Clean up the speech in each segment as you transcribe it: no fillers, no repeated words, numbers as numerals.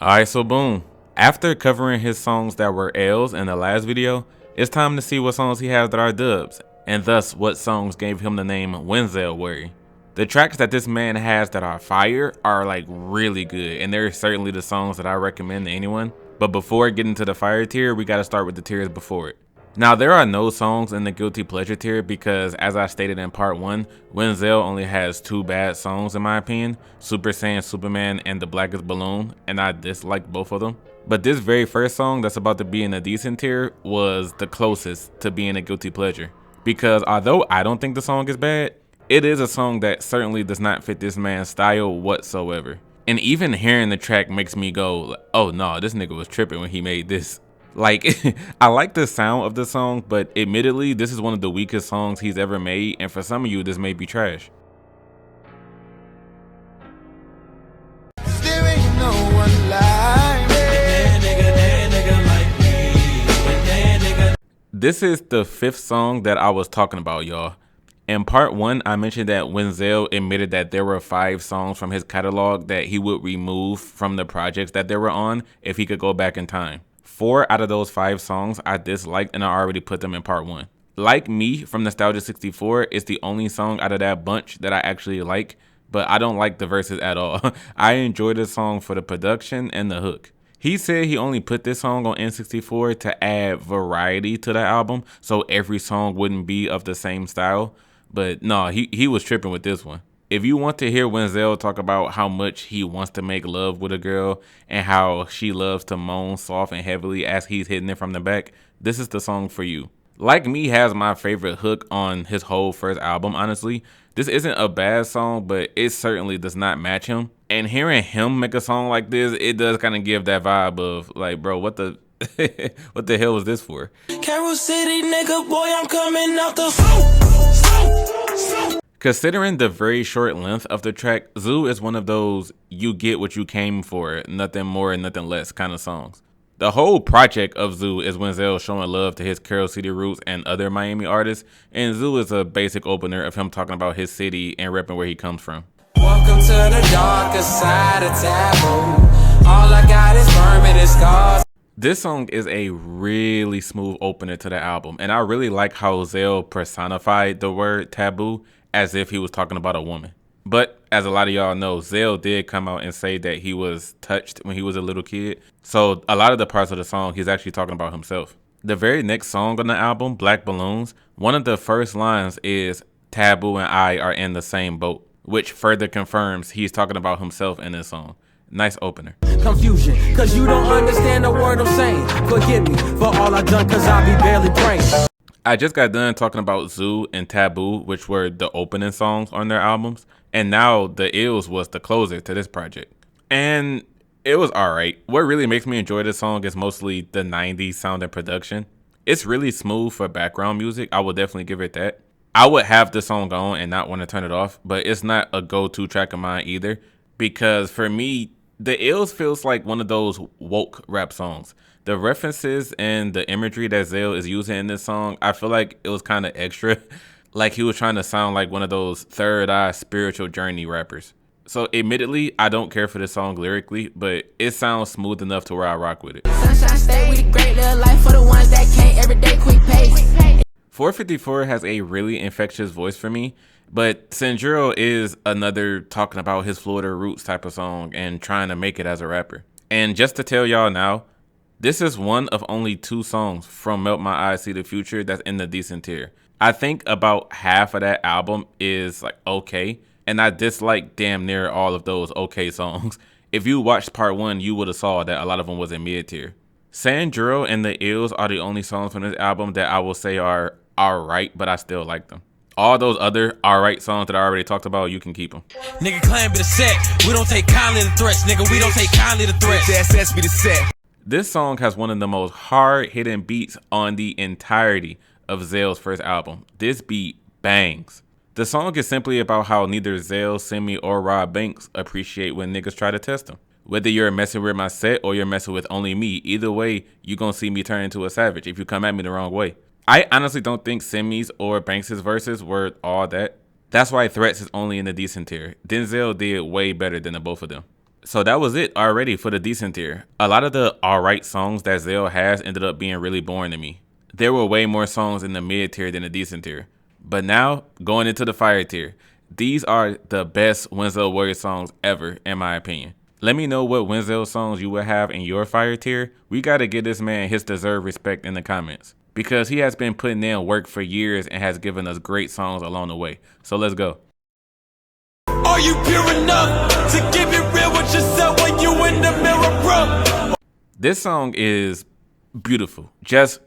Alright, so boom. After covering his songs that were L's in the last video, it's time to see what songs he has that are dubs, and thus what songs gave him the name Lenzel worry. The tracks that this man has that are fire are like really good, and they're certainly the songs that I recommend to anyone. But before getting to the fire tier, we gotta start with the tiers before it. Now, there are no songs in the guilty pleasure tier because, as I stated in part 1, Denzel only has 2 bad songs in my opinion, Super Saiyan Superman and The Blackest Balloon, and I dislike both of them. But this very first song that's about to be in a decent tier was the closest to being a guilty pleasure. Because although I don't think the song is bad, it is a song that certainly does not fit this man's style whatsoever. And even hearing the track makes me go, oh no, this nigga was tripping when he made this. Like, I like the sound of the song, but admittedly, this is one of the weakest songs he's ever made, and for some of you, this may be trash. This is the 5th song that I was talking about, y'all. In part 1, I mentioned that Denzel admitted that there were 5 songs from his catalog that he would remove from the projects that they were on if he could go back in time. 4 out of those 5 songs I disliked, and I already put them in part 1. Like Me from Nostalgia 64 is the only song out of that bunch that I actually like, but I don't like the verses at all. I enjoy this song for the production and the hook. He said he only put this song on N64 to add variety to the album, so every song wouldn't be of the same style. But no, he was tripping with this one. If you want to hear Denzel talk about how much he wants to make love with a girl and how she loves to moan soft and heavily as he's hitting it from the back, this is the song for you. Like Me has my favorite hook on his whole first album, honestly. This isn't a bad song, but it certainly does not match him. And hearing him make a song like this, it does kind of give that vibe of like, bro, what the what the hell was this for? Carol City, nigga, boy, I'm coming out the Considering the very short length of the track, Zoo is one of those you get what you came for, nothing more and nothing less kind of songs. The whole project of Zoo is Denzel showing love to his Carol City roots and other Miami artists, and Zoo is a basic opener of him talking about his city and repping where he comes from. Welcome to the darker side of Taboo. All I got is vermin and scars. This song is a really smooth opener to the album, and I really like how Zell personified the word taboo as if he was talking about a woman. But as a lot of y'all know, Zell did come out and say that he was touched when he was a little kid. So a lot of the parts of the song, he's actually talking about himself. The very next song on the album, Black Balloons, one of the first lines is Taboo and I are in the same boat, which further confirms he's talking about himself in this song. Nice opener. Confusion, cause you don't understand the word I'm saying. Forgive me for all I done, cause I be barely praying. I just got done talking about Zoo and Taboo, which were the opening songs on their albums. And now the Eyez was the closer to this project. And it was alright. What really makes me enjoy this song is mostly the 90s sound and production. It's really smooth for background music. I will definitely give it that. I would have the song on and not want to turn it off, but it's not a go-to track of mine either. Because for me, the Eyez feels like one of those woke rap songs. The references and the imagery that Zell is using in this song, I feel like it was kind of extra. Like he was trying to sound like one of those third eye spiritual journey rappers. So admittedly, I don't care for this song lyrically, but it sounds smooth enough to where I rock with it. Sunshine stay with a great little life for the ones that can't everyday quick pace. 454 has a really infectious voice for me, but Sanjuro is another talking about his Florida roots type of song and trying to make it as a rapper. And just to tell y'all now, this is one of only 2 songs from Melt My Eyes See the Future that's in the decent tier. I think about half of that album is like okay, and I dislike damn near all of those okay songs. If you watched part 1, you would have saw that a lot of them was in mid tier. Sanjuro and the Eyez are the only songs from this album that I will say are alright, but I still like them. All those other alright songs that I already talked about, you can keep them. Nigga claim be the set. We don't take kindly to threats, nigga. We don't take kindly to threats. That's be the set. This song has one of the most hard-hitting beats on the entirety of Zell's first album. This beat bangs. The song is simply about how neither Zell, Simi, or Rob Banks appreciate when niggas try to test them. Whether you're messing with my set or you're messing with only me, either way, you gonna see me turn into a savage if you come at me the wrong way. I honestly don't think Simi's or Banks' verses were all that. That's why Threats is only in the decent tier. Denzel did way better than the both of them. So that was it already for the decent tier. A lot of the alright songs that Zell has ended up being really boring to me. There were way more songs in the mid tier than the decent tier. But now, going into the fire tier, these are the best Wenzel Warriors songs ever, in my opinion. Let me know what Wenzel songs you would have in your fire tier. We gotta give this man his deserved respect in the comments, because he has been putting in work for years and has given us great songs along the way. So let's go. Are you pure enough to give it real with yourself when you in the mirror, bro? This song is beautiful. Just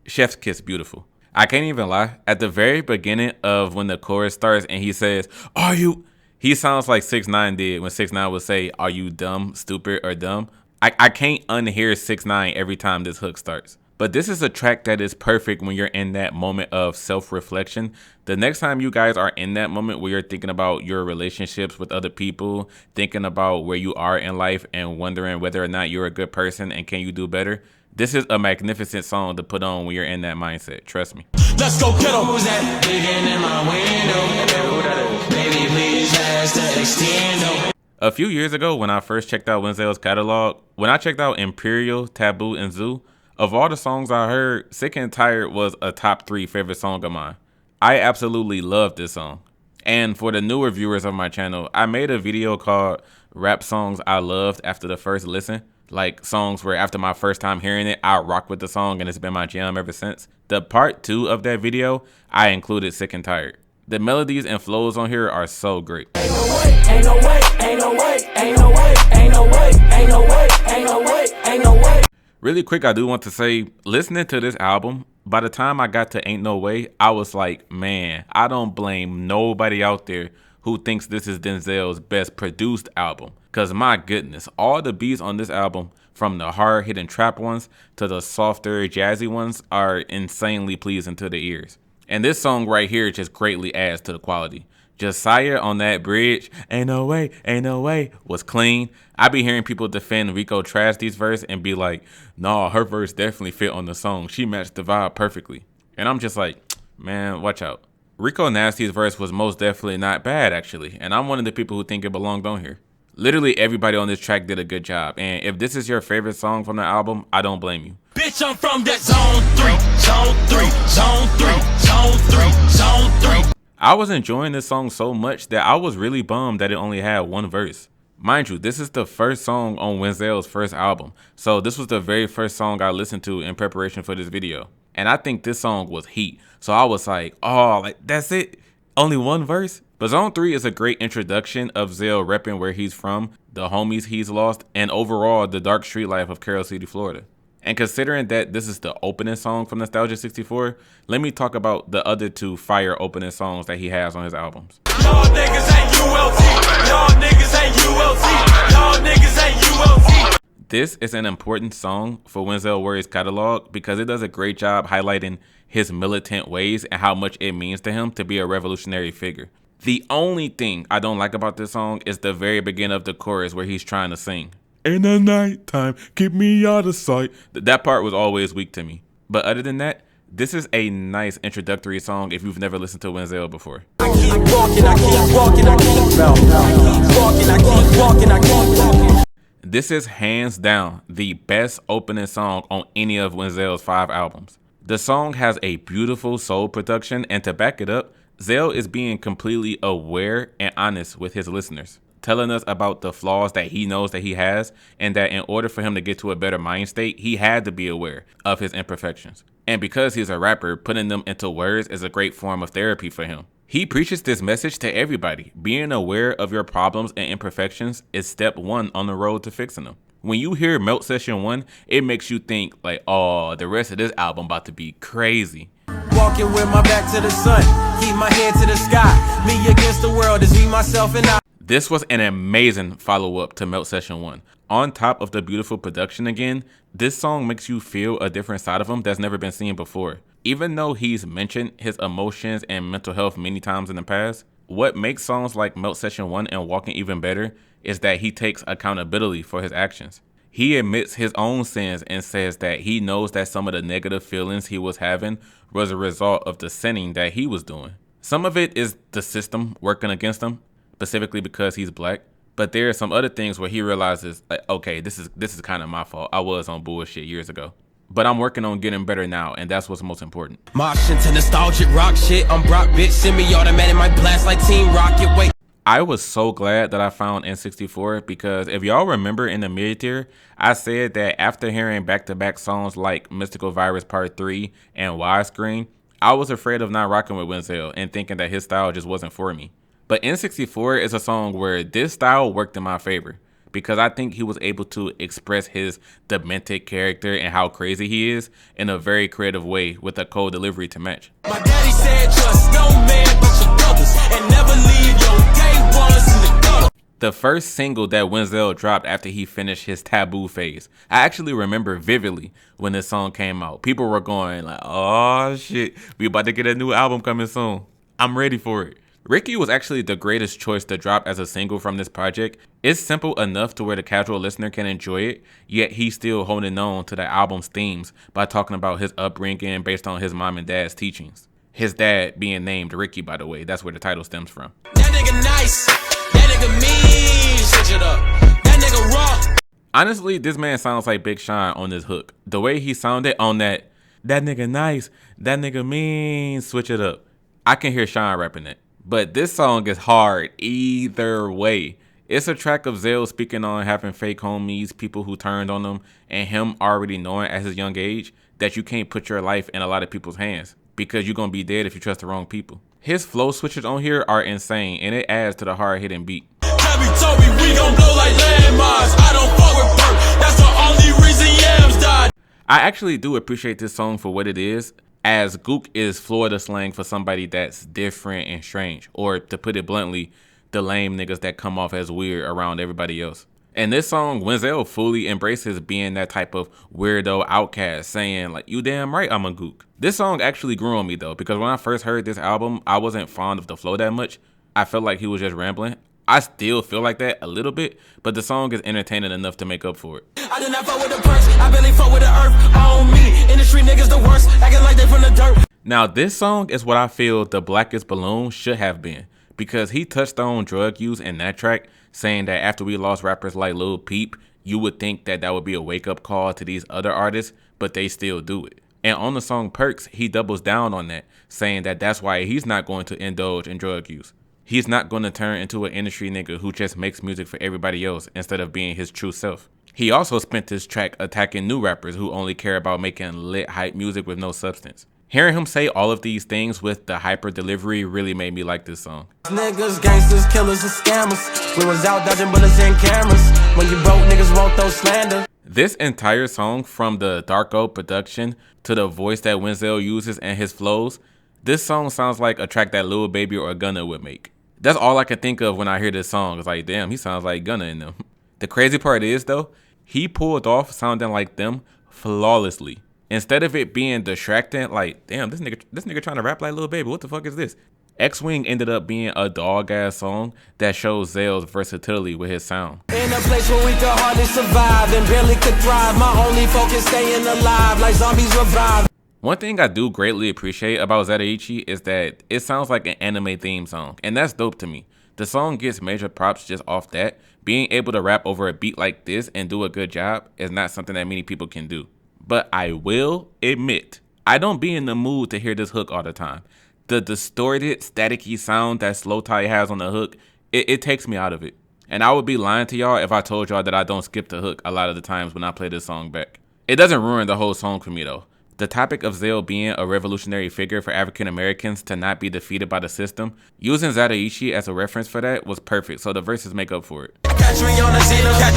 chef's kiss beautiful. I can't even lie. At the very beginning of when the chorus starts and he says, "Are you?" He sounds like 6ix9ine did when 6ix9ine would say, "Are you dumb, stupid, or dumb?" I can't unhear 6ix9ine every time this hook starts. But this is a track that is perfect when you're in that moment of self-reflection. The next time you guys are in that moment where you're thinking about your relationships with other people, thinking about where you are in life and wondering whether or not you're a good person and can you do better, this is a magnificent song to put on when you're in that mindset. Trust me. Let's go get 'em. Who's that digging in my window? Baby, please ask to extend. A few years ago, when I first checked out Wenzel's catalog, when I checked out Imperial, Taboo, and Zoo, of all the songs I heard, Sick and Tired was a top 3 favorite song of mine. I absolutely love this song. And for the newer viewers of my channel, I made a video called Rap Songs I Loved After the First Listen. Like songs where after my first time hearing it, I rock with the song and it's been my jam ever since. The part 2 of that video, I included Sick and Tired. The melodies and flows on here are so great. Ain't no way, ain't no way, ain't no way, ain't no way, ain't no way, ain't no way, ain't no way, ain't no way. Really quick, I do want to say, listening to this album, by the time I got to Ain't No Way, I was like, man, I don't blame nobody out there who thinks this is Denzel's best produced album. Cause my goodness, all the beats on this album, from the hard hitting trap ones to the softer jazzy ones, are insanely pleasing to the ears. And this song right here just greatly adds to the quality. Josiah on that bridge, ain't no way, was clean. I be hearing people defend Rico Trasty's verse and be like, nah, her verse definitely fit on the song. She matched the vibe perfectly. And I'm just like, man, watch out. Rico Nasty's verse was most definitely not bad, actually. And I'm one of the people who think it belonged on here. Literally everybody on this track did a good job. And if this is your favorite song from the album, I don't blame you. Bitch, I'm from that zone 3, zone 3, zone 3, zone 3, zone 3. I was enjoying this song so much that I was really bummed that it only had one verse. Mind you, this is the first song on Wenzel's first album. So this was the very first song I listened to in preparation for this video. And I think this song was heat. So I was like, oh, like that's it? Only one verse? But Zone 3 is a great introduction of Zell repping where he's from, the homies he's lost, and overall the dark street life of Carroll City, Florida. And considering that this is the opening song from Nostalgia 64, let me talk about the other 2 fire opening songs that he has on his albums. Y'all niggas ain't ULT. Y'all niggas ain't ULT. Y'all niggas ain't ULT. This is an important song for Wenzel Warriors' catalog because it does a great job highlighting his militant ways and how much it means to him to be a revolutionary figure. The only thing I don't like about this song is the very beginning of the chorus where he's trying to sing. In the nighttime, keep me out of sight. That part was always weak to me. But other than that, this is a nice introductory song if you've never listened to Wenzel before. I keep walking, I keep walking, I keep walking, I keep walking, I keep walking. This is hands down the best opening song on any of Wenzel's 5 albums. The song has a beautiful soul production, and to back it up, Zell is being completely aware and honest with his listeners, telling us about the flaws that he knows that he has, and that in order for him to get to a better mind state, he had to be aware of his imperfections. And because he's a rapper, putting them into words is a great form of therapy for him. He preaches this message to everybody. Being aware of your problems and imperfections is step 1 on the road to fixing them. When you hear Melt Session 1, it makes you think like, oh, the rest of this album about to be crazy. Walking with my back to the sun, keep my head to the sky. Me against the world is me, myself, and I. This was an amazing follow-up to Melt Session 1. On top of the beautiful production again, this song makes you feel a different side of him that's never been seen before. Even though he's mentioned his emotions and mental health many times in the past, what makes songs like Melt Session 1 and Walking even better is that he takes accountability for his actions. He admits his own sins and says that he knows that some of the negative feelings he was having was a result of the sinning that he was doing. Some of it is the system working against him, specifically because he's black. But there are some other things where he realizes, like, okay, this is kind of my fault. I was on bullshit years ago. But I'm working on getting better now, and that's what's most important. Marching to nostalgic rock shit. I'm Brock, bitch. Semi-automatic, my blast like Team Rocket. Wait. I was so glad that I found N64 because if y'all remember in the mid-tier, I said that after hearing back-to-back songs like Mystical Virus Part 3 and Widescreen, I was afraid of not rocking with Wenzel and thinking that his style just wasn't for me. But N64 is a song where this style worked in my favor because I think he was able to express his demented character and how crazy he is in a very creative way with a cold delivery to match. My daddy said trust no man but your brothers and never leave your day ones in the gutter. The first single that Wenzel dropped after he finished his Taboo phase, I actually remember vividly when this song came out. People were going like, oh shit, we about to get a new album coming soon. I'm ready for it. Ricky was actually the greatest choice to drop as a single from this project. It's simple enough to where the casual listener can enjoy it, yet he's still holding on to the album's themes by talking about his upbringing based on his mom and dad's teachings. His dad being named Ricky, by the way, that's where the title stems from. That nigga nice, that nigga mean, switch it up, that nigga raw. Honestly, this man sounds like Big Sean on this hook. The way he sounded on that nigga nice, that nigga mean, switch it up. I can hear Sean rapping it. But this song is hard either way. It's a track of Zell speaking on having fake homies, people who turned on him, and him already knowing at his young age that you can't put your life in a lot of people's hands because you're going to be dead if you trust the wrong people. His flow switches on here are insane, and it adds to the hard-hitting beat. Cabby told me we gon' blow like landmines. I don't fuck with Perk, that's the only reason Yams died. I actually do appreciate this song for what it is, as gook is Florida slang for somebody that's different and strange, or to put it bluntly, the lame niggas that come off as weird around everybody else. And this song, Wenzel fully embraces being that type of weirdo outcast, saying like, you damn right I'm a gook. This song actually grew on me though, because when I first heard this album, I wasn't fond of the flow that much. I felt like he was just rambling. I still feel like that a little bit, but the song is entertaining enough to make up for it. I did not fuck with the perks, I barely fuck with the earth. On me, industry niggas the worst, acting like they from the dirt. Now this song is what I feel the Blackest Balloon should have been, because he touched on drug use in that track, saying that after we lost rappers like Lil Peep, you would think that that would be a wake-up call to these other artists, but they still do it. And on the song Perks, he doubles down on that, saying that that's why he's not going to indulge in drug use. He's not going to turn into an industry nigga who just makes music for everybody else instead of being his true self. He also spent this track attacking new rappers who only care about making lit hype music with no substance. Hearing him say all of these things with the hyper delivery really made me like this song. Niggas, gangsters, killers, and scammers. We was out dodging bullets and cameras. When you broke, niggas won't throw slander. This entire song, from the Darko production to the voice that Wenzel uses and his flows, this song sounds like a track that Lil Baby or Gunna would make. That's all I can think of when I hear this song. It's like, damn, he sounds like Gunna in them. The crazy part is, though, he pulled off sounding like them flawlessly. Instead of it being distracting, like, damn, this nigga trying to rap like Lil Baby. What the fuck is this? X-Wing ended up being a dog-ass song that shows Zell's versatility with his sound. In a place where we could hardly survive and barely could thrive. My only focus staying alive like zombies revive. One thing I do greatly appreciate about Zada'ichi is that it sounds like an anime theme song, and that's dope to me. The song gets major props just off that. Being able to rap over a beat like this and do a good job is not something that many people can do. But I will admit, I don't be in the mood to hear this hook all the time. The distorted, staticky sound that Slow Tie has on the hook, it takes me out of it. And I would be lying to y'all if I told y'all that I don't skip the hook a lot of the times when I play this song back. It doesn't ruin the whole song for me though. The topic of Zell being a revolutionary figure for African Americans to not be defeated by the system, using Zada'ichi as a reference for that was perfect, so the verses make up for it. Catch me on the Xena, catch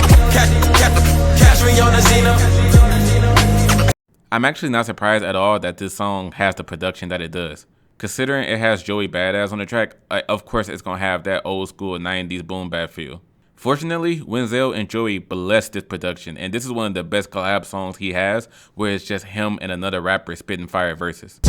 me on the Xena. I'm actually not surprised at all that this song has the production that it does. Considering it has Joey Badass on the track, of course it's gonna have that old school 90s boom bap feel. Fortunately, Wenzel and Joey blessed this production, and this is one of the best collab songs he has, where it's just him and another rapper spitting fire verses.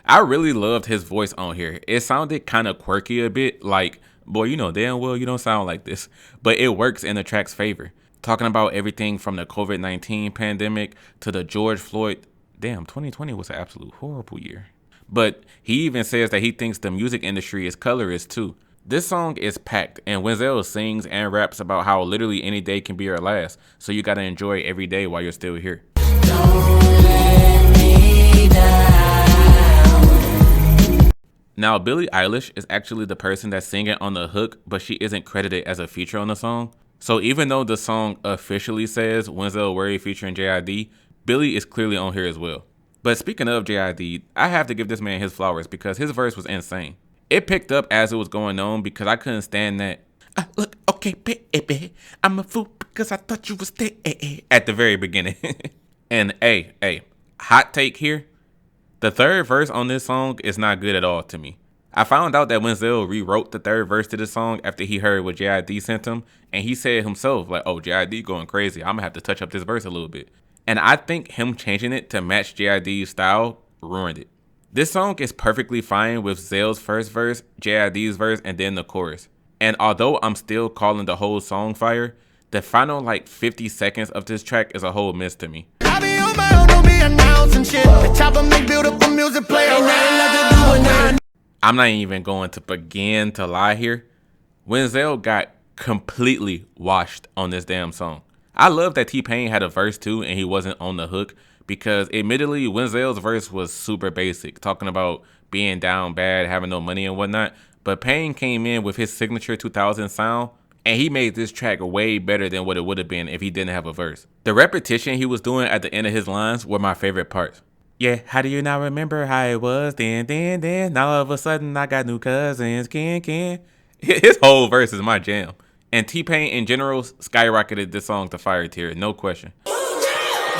I really loved his voice on here. It sounded kind of quirky a bit, like, boy, you know damn well you don't sound like this, but it works in the track's favor. Talking about everything from the COVID-19 pandemic to the George Floyd, damn, 2020 was an absolute horrible year. But he even says that he thinks the music industry is colorist too. This song is packed, and Denzel sings and raps about how literally any day can be your last, so you gotta enjoy every day while you're still here. Don't let me down. Now, Billie Eilish is actually the person that's singing on the hook, but she isn't credited as a feature on the song. So even though the song officially says Wenzel Worry featuring JID, Billie is clearly on here as well. But speaking of JID, I have to give this man his flowers because his verse was insane. It picked up as it was going on because I couldn't stand that, look, okay, baby, I'm a fool because I thought you was there at the very beginning. And hey, hot take here. The third verse on this song is not good at all to me. I found out that Denzel rewrote the third verse to this song after he heard what JID sent him, and he said himself, like, oh, JID going crazy, I'm gonna have to touch up this verse a little bit. And I think him changing it to match JID's style ruined it. This song is perfectly fine with Zell's first verse, JID's verse, and then the chorus. And although I'm still calling the whole song fire, the final like 50 seconds of this track is a whole miss to me. I be on my own, don't be announcing shit. The chopper make beautiful music play around. I'm not even going to begin to lie here. Denzel got completely washed on this damn song. I love that T-Pain had a verse too and he wasn't on the hook, because admittedly, Denzel's verse was super basic, talking about being down bad, having no money and whatnot. But Pain came in with his signature 2000 sound, and he made this track way better than what it would have been if he didn't have a verse. The repetition he was doing at the end of his lines were my favorite parts. Yeah, how do you not remember how it was then, now all of a sudden I got new cousins, Ken. His whole verse is my jam. And T-Pain in general skyrocketed this song to fire tier, no question.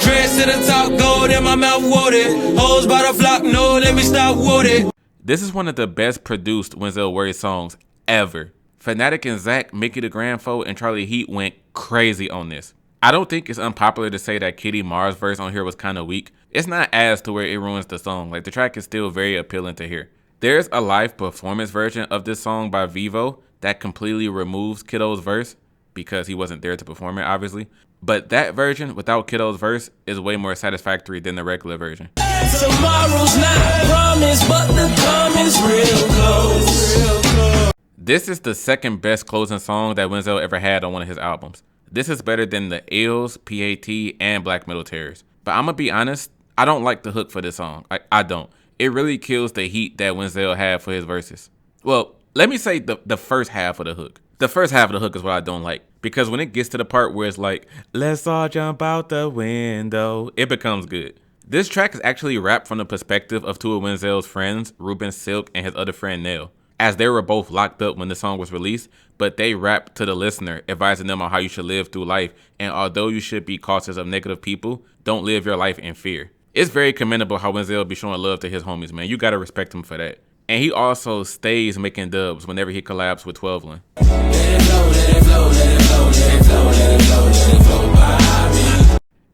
Dress to the top, gold in my mouth, wooded. Hoes by the flock, no, let me stop wooded. This is one of the best produced Wenzel Worry songs ever. Fnatic and Zach, Mickey the Grandfo, and Charlie Heat went crazy on this. I don't think it's unpopular to say that Kitty Mars' verse on here was kind of weak. It's not as to where it ruins the song. Like, the track is still very appealing to hear. There's a live performance version of this song by Vivo that completely removes Kiddo's verse because he wasn't there to perform it, obviously. But that version without Kiddo's verse is way more satisfactory than the regular version. Tomorrow's not promised, but the time is real close. This is the second best closing song that Denzel ever had on one of his albums. This is better than the Eyez, PAT, and Black Metal Terrors. But I'm gonna be honest, I don't like the hook for this song. I don't. It really kills the heat that Denzel had for his verses. Well, let me say the first half of the hook. The first half of the hook is what I don't like. Because when it gets to the part where it's like, let's all jump out the window, it becomes good. This track is actually rapped from the perspective of two of Denzel's friends, Ruben Silk and his other friend Nell, as they were both locked up when the song was released, but they rapped to the listener, advising them on how you should live through life, and although you should be cautious of negative people, don't live your life in fear. It's very commendable how Denzel be showing love to his homies, man. You gotta respect him for that. And he also stays making dubs whenever he collabs with 12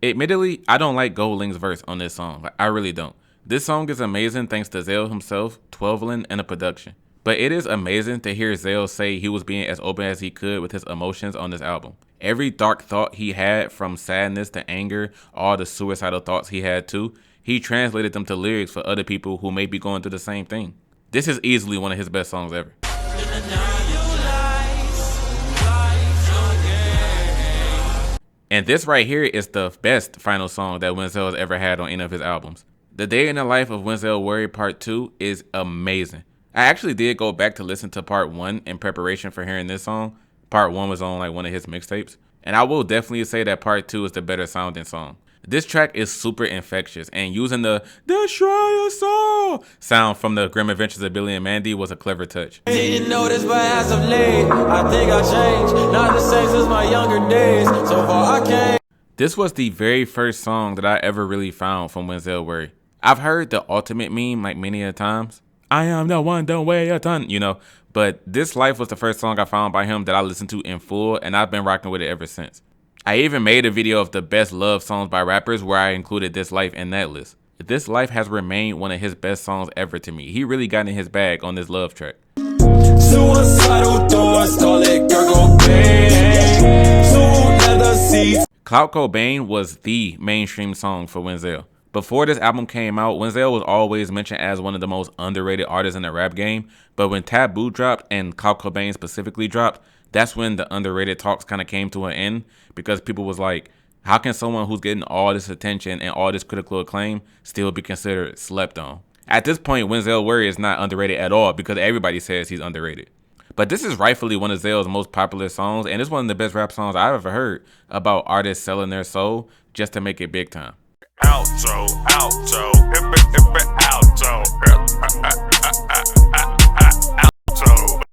Admittedly, I don't like Goldling's verse on this song. I really don't. This song is amazing thanks to Zell himself, 12 and the production. But it is amazing to hear Zell say he was being as open as he could with his emotions on this album. Every dark thought he had, from sadness to anger, all the suicidal thoughts he had too, he translated them to lyrics for other people who may be going through the same thing. This is easily one of his best songs ever. And this right here is the best final song that Denzel has ever had on any of his albums. The Day in the Life of Denzel Worry Part 2 is amazing. I actually did go back to listen to Part 1 in preparation for hearing this song. Part 1 was on like one of his mixtapes. And I will definitely say that Part 2 is the better sounding song. This track is super infectious, and using the Destroy Your Soul sound from the Grim Adventures of Billy and Mandy was a clever touch. Didn't notice, but as of late, I think I changed. Not the same since my younger days. So far I came. This was the very first song that I ever really found from Denzel Worry. I've heard the ultimate meme like many a times. I am the one, don't weigh a ton, you know. But This Life was the first song I found by him that I listened to in full, and I've been rocking with it ever since. I even made a video of the best love songs by rappers where I included This Life in that list. This Life has remained one of his best songs ever to me. He really got in his bag on this love track. Suicidal thoughts, call it Cobain. Clout Cobain was the mainstream song for Denzel. Before this album came out, Lenzel was always mentioned as one of the most underrated artists in the rap game. But when Taboo dropped and Kurt Cobain specifically dropped, that's when the underrated talks kind of came to an end, because people was like, how can someone who's getting all this attention and all this critical acclaim still be considered slept on? At this point, Wenzel Worry is not underrated at all because everybody says he's underrated. But this is rightfully one of Zell's most popular songs, and it's one of the best rap songs I've ever heard about artists selling their soul just to make it big time. Alto, alto, alto.